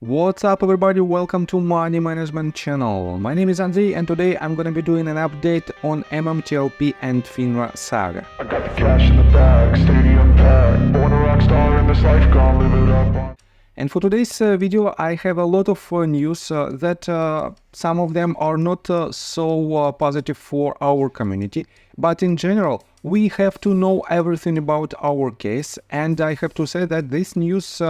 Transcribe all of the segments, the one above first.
What's up everybody, welcome to Money Management channel. My name is Andrei and today I'm gonna be doing an update on MMTLP and FINRA saga. I got the cash in the bag, stadium packed, born a rock star in this life, gonna live it up. And for today's video I have a lot of news that some of them are not so positive for our community, but in general we have to know everything about our case, and I have to say that this news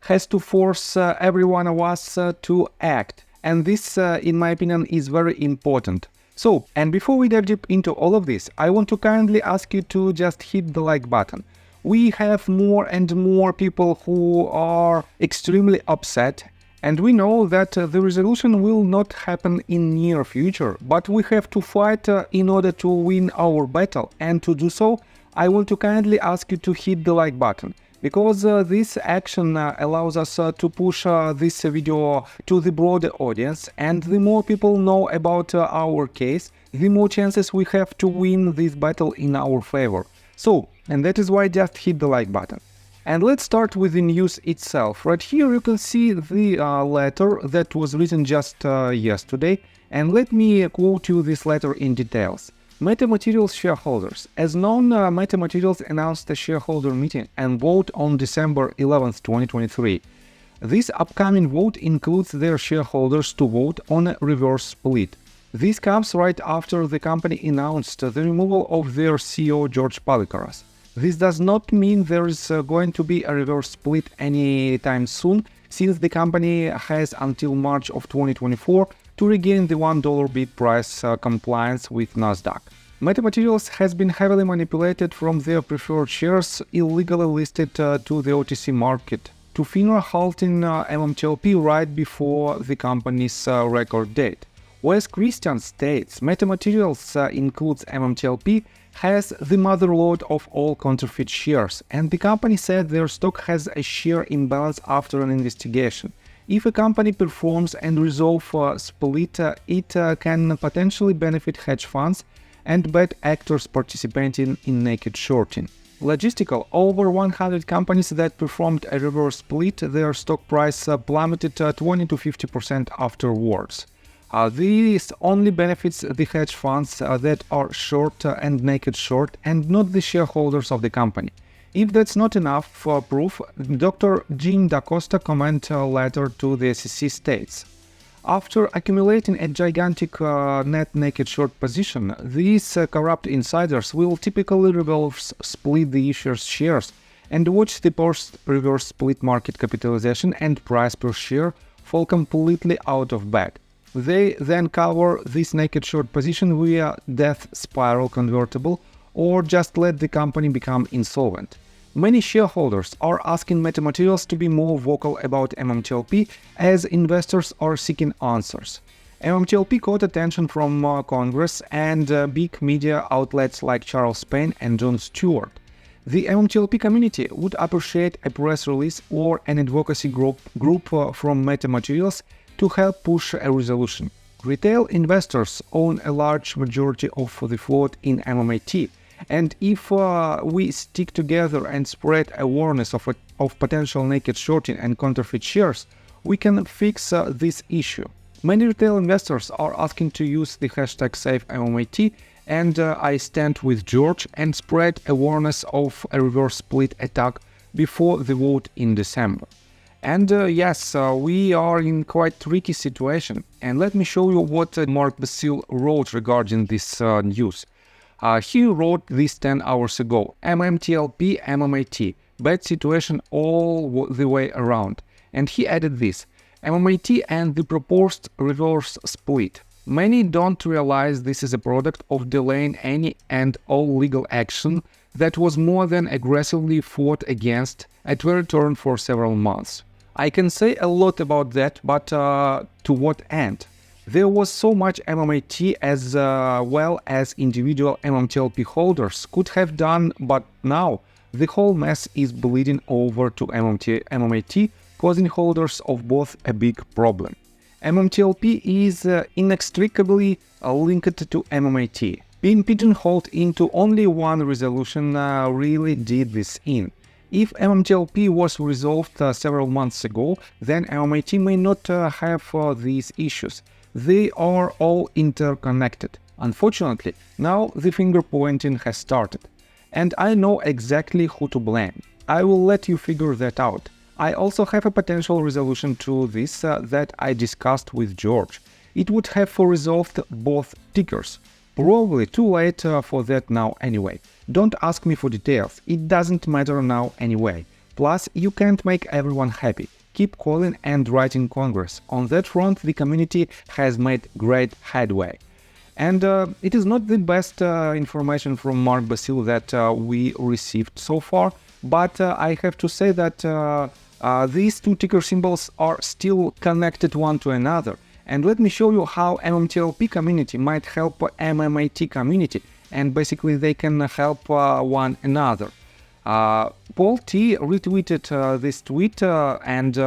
has to force every one of us to act, and this in my opinion is very important. So, and before we dive deep into all of this, I want to kindly ask you to just hit the like button. We have more and more people who are extremely upset, and we know that the resolution will not happen in near future, but we have to fight in order to win our battle, and to do so I want to kindly ask you to hit the like button, because this action allows us to push this video to the broader audience, and the more people know about our case, the more chances we have to win this battle in our favor. So, and that is why just hit the like button. And let's start with the news itself. Right here you can see the letter that was written just yesterday, and let me quote you this letter in details. Metamaterials shareholders. As known, Metamaterials announced a shareholder meeting and vote on December 11, 2023. This upcoming vote includes their shareholders to vote on a reverse split. This comes right after the company announced the removal of their CEO George Palikaras. This does not mean there is going to be a reverse split anytime soon, since the company has until March of 2024 to regain the $1 bid price compliance with Nasdaq. Metamaterials has been heavily manipulated from their preferred shares illegally listed to the OTC market, to FINRA halting MMTLP right before the company's record date. Wes Christian states Metamaterials includes MMTLP, has the motherlode of all counterfeit shares, and the company said their stock has a share imbalance after an investigation. If a company performs and resolves a split, it can potentially benefit hedge funds and bad actors participating in naked shorting. Logistical, over 100 companies that performed a reverse split, their stock price plummeted 20 to 50% afterwards. This only benefits the hedge funds that are short and naked short, and not the shareholders of the company. If that's not enough for proof, Dr. Jim DaCosta comment letter to the SEC states, after accumulating a gigantic net naked short position, these corrupt insiders will typically reverse split the issuer's shares and watch the post-reverse split market capitalization and price per share fall completely out of bag. They then cover this naked short position via death spiral convertible, or just let the company become insolvent. Many shareholders are asking Metamaterials to be more vocal about MMTLP, as investors are seeking answers. MMTLP caught attention from Congress and big media outlets like Charles Payne and Jon Stewart. The MMTLP community would appreciate a press release or an advocacy group from Metamaterials to help push a resolution. Retail investors own a large majority of the float in MMAT, and if we stick together and spread awareness of potential naked shorting and counterfeit shares, we can fix this issue. Many retail investors are asking to use the hashtag SaveMMAT, and I stand with George and spread awareness of a reverse split attack before the vote in December. And yes, we are in quite tricky situation, and let me show you what Mark Basile wrote regarding this news. He wrote this 10 hours ago, MMTLP, MMAT, bad situation all the way around. And he added this, MMAT and the proposed reverse split. Many don't realize this is a product of delaying any and all legal action that was more than aggressively fought against at very turn for several months. I can say a lot about that, but to what end? There was so much MMAT as well as individual MMTLP holders could have done, but now the whole mess is bleeding over to MMAT, causing holders of both a big problem. MMTLP is inextricably linked to MMAT. Being pigeonholed into only one resolution really did this in. If MMTLP was resolved several months ago, then MMAT may not have these issues. They are all interconnected. Unfortunately, now the finger pointing has started. And I know exactly who to blame. I will let you figure that out. I also have a potential resolution to this that I discussed with George. It would have resolved both tickers. Probably too late for that now anyway. Don't ask me for details, it doesn't matter now anyway. Plus, you can't make everyone happy. Keep calling and writing Congress. On that front, the community has made great headway. And it is not the best information from Mark Basile that we received so far, but I have to say that these two ticker symbols are still connected one to another. And let me show you how MMTLP community might help MMAT community, and basically they can help one another. Paul T retweeted this tweet and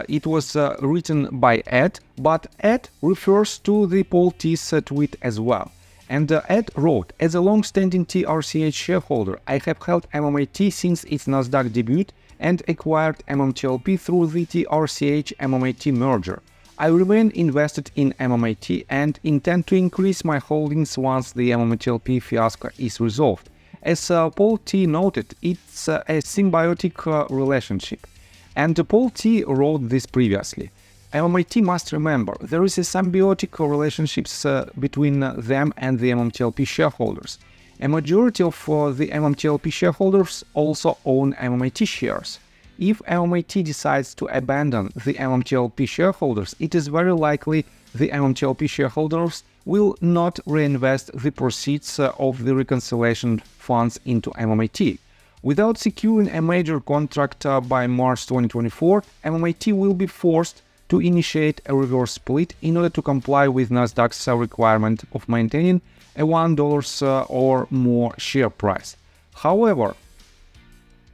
it was written by Ed, but Ed refers to the Paul T's tweet as well. And Ed wrote, as a long-standing TRCH shareholder, I have held MMAT since its Nasdaq debut and acquired MMTLP through the TRCH MMAT merger. I remain invested in MMAT and intend to increase my holdings once the MMTLP fiasco is resolved. As Paul T noted, it's a symbiotic relationship. And Paul T wrote this previously. MMAT must remember, there is a symbiotic relationships between them and the MMTLP shareholders. A majority of the MMTLP shareholders also own MMAT shares. If MMAT decides to abandon the MMTLP shareholders, it is very likely the MMTLP shareholders will not reinvest the proceeds of the reconciliation funds into MMAT. Without securing a major contract by March 2024, MMAT will be forced to initiate a reverse split in order to comply with Nasdaq's requirement of maintaining a $1 or more share price. However,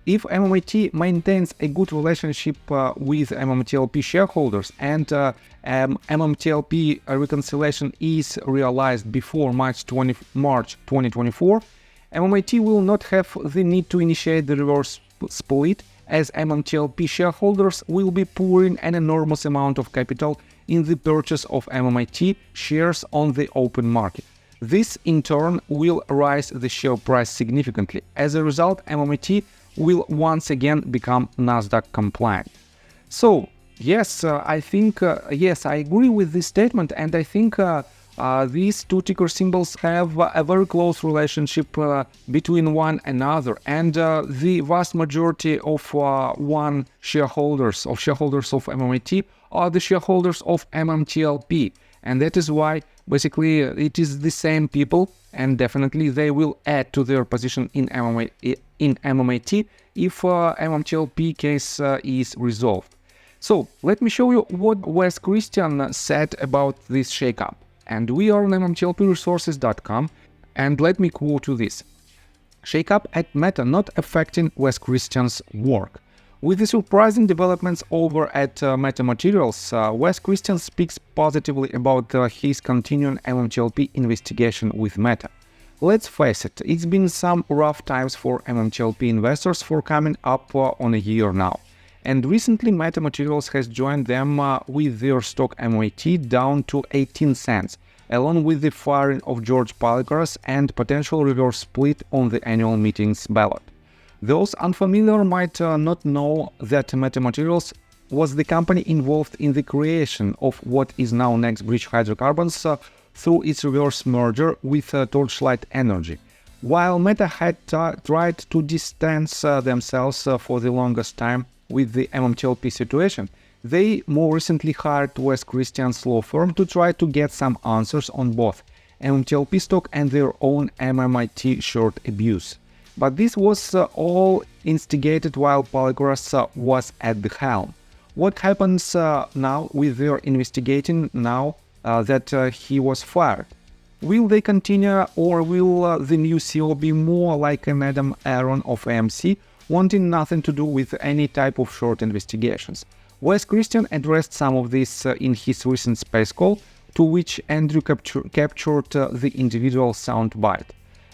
if MMAT maintains a good relationship with MMTLP shareholders and MMTLP reconciliation is realized before March 2024, MMAT will not have the need to initiate the reverse split, as MMTLP shareholders will be pouring an enormous amount of capital in the purchase of MMAT shares on the open market. This in turn will raise the share price significantly. As a result, MMAT will once again become Nasdaq compliant. So yes, I think yes, I agree with this statement, and I think these two ticker symbols have a very close relationship between one another, and the vast majority of shareholders of MMAT are the shareholders of MMTLP, and that is why basically it is the same people, and definitely they will add to their position in MMAT if MMTLP case is resolved. So let me show you what Wes Christian said about this shakeup. And we are on MMTLPresources.com, and let me quote you this. Shakeup at Meta not affecting Wes Christian's work. With the surprising developments over at Meta Materials, Wes Christian speaks positively about his continuing MMTLP investigation with Meta. Let's face it, it's been some rough times for MMTLP investors for coming up on a year now. And recently Meta Materials has joined them with their stock MMAT down to 18 cents, along with the firing of George Palikras and potential reverse split on the annual meeting's ballot. Those unfamiliar might not know that Meta Materials was the company involved in the creation of what is now NextBridge Hydrocarbons through its reverse merger with Torchlight Energy. While Meta had tried to distance themselves for the longest time with the MMTLP situation, they more recently hired Wes Christian's law firm to try to get some answers on both MMTLP stock and their own MMAT short abuse. But this was all instigated while Palikras was at the helm. What happens now with their investigating now that he was fired? Will they continue, or will the new CEO be more like an Adam Aaron of AMC, wanting nothing to do with any type of short investigations? Wes Christian addressed some of this in his recent space call, to which Andrew captured the individual soundbite.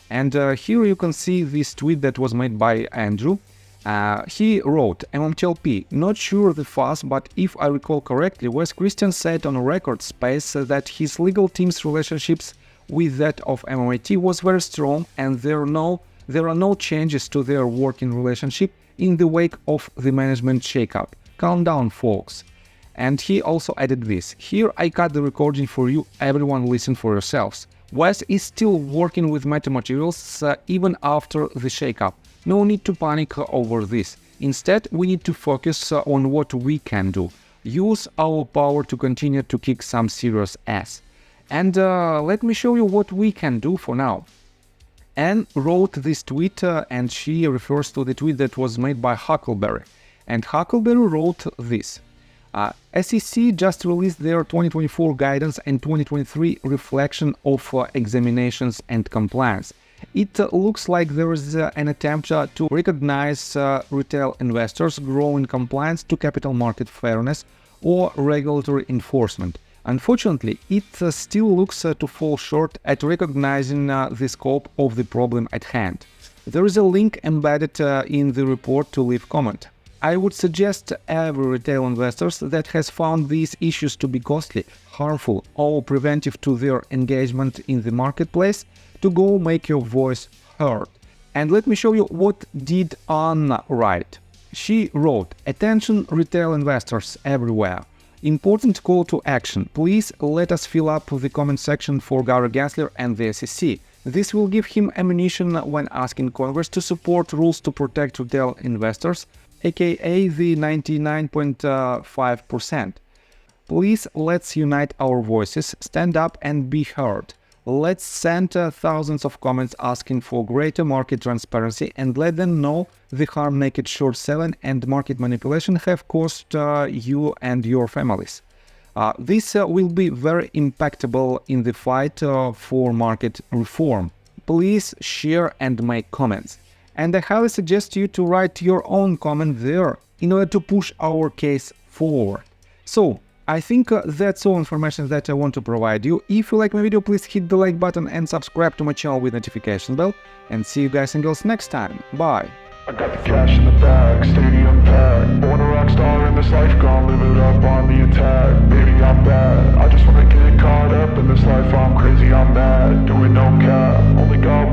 And here you can see this tweet that was made by Andrew. He wrote, MMTLP, not sure the fuss, but if I recall correctly, Wes Christian said on a record space that his legal team's relationships with that of MMAT was very strong, and there are no changes to their working relationship in the wake of the management shakeup. Calm down, folks. And he also added this. Here I cut the recording for you, everyone listen for yourselves. Wes is still working with metamaterials even after the shakeup. No need to panic over this. Instead, we need to focus on what we can do. Use our power to continue to kick some serious ass. And let me show you what we can do for now. Anne wrote this tweet and she refers to the tweet that was made by Huckleberry. And Huckleberry wrote this. SEC just released their 2024 guidance and 2023 reflection of examinations and compliance. It looks like there is an attempt to recognize retail investors' growing compliance to capital market fairness or regulatory enforcement. Unfortunately, it still looks to fall short at recognizing the scope of the problem at hand. There is a link embedded in the report to leave comment. I would suggest every retail investor that has found these issues to be costly, harmful, or preventive to their engagement in the marketplace to go make your voice heard. And let me show you what did Anna write. She wrote, attention retail investors everywhere. Important call to action. Please let us fill up the comment section for Gary Gensler and the SEC. This will give him ammunition when asking Congress to support rules to protect retail investors, aka the 99.5%. Please let's unite our voices, stand up and be heard. Let's send thousands of comments asking for greater market transparency and let them know the harm naked short selling and market manipulation have caused you and your families. This will be very impactful in the fight for market reform. Please share and make comments. And I highly suggest you to write your own comment there in order to push our case forward. So, I think that's all information that I want to provide you. If you like my video, please hit the like button and subscribe to my channel with notification bell. And see you guys and girls next time. Bye. I got the cash in the bag, stadium packed. Born a rock star in this life, gonna live it up on the attack. Baby, I'm bad. I just wanna get caught up in this life. I'm crazy, I'm mad. Doing no cap. Only God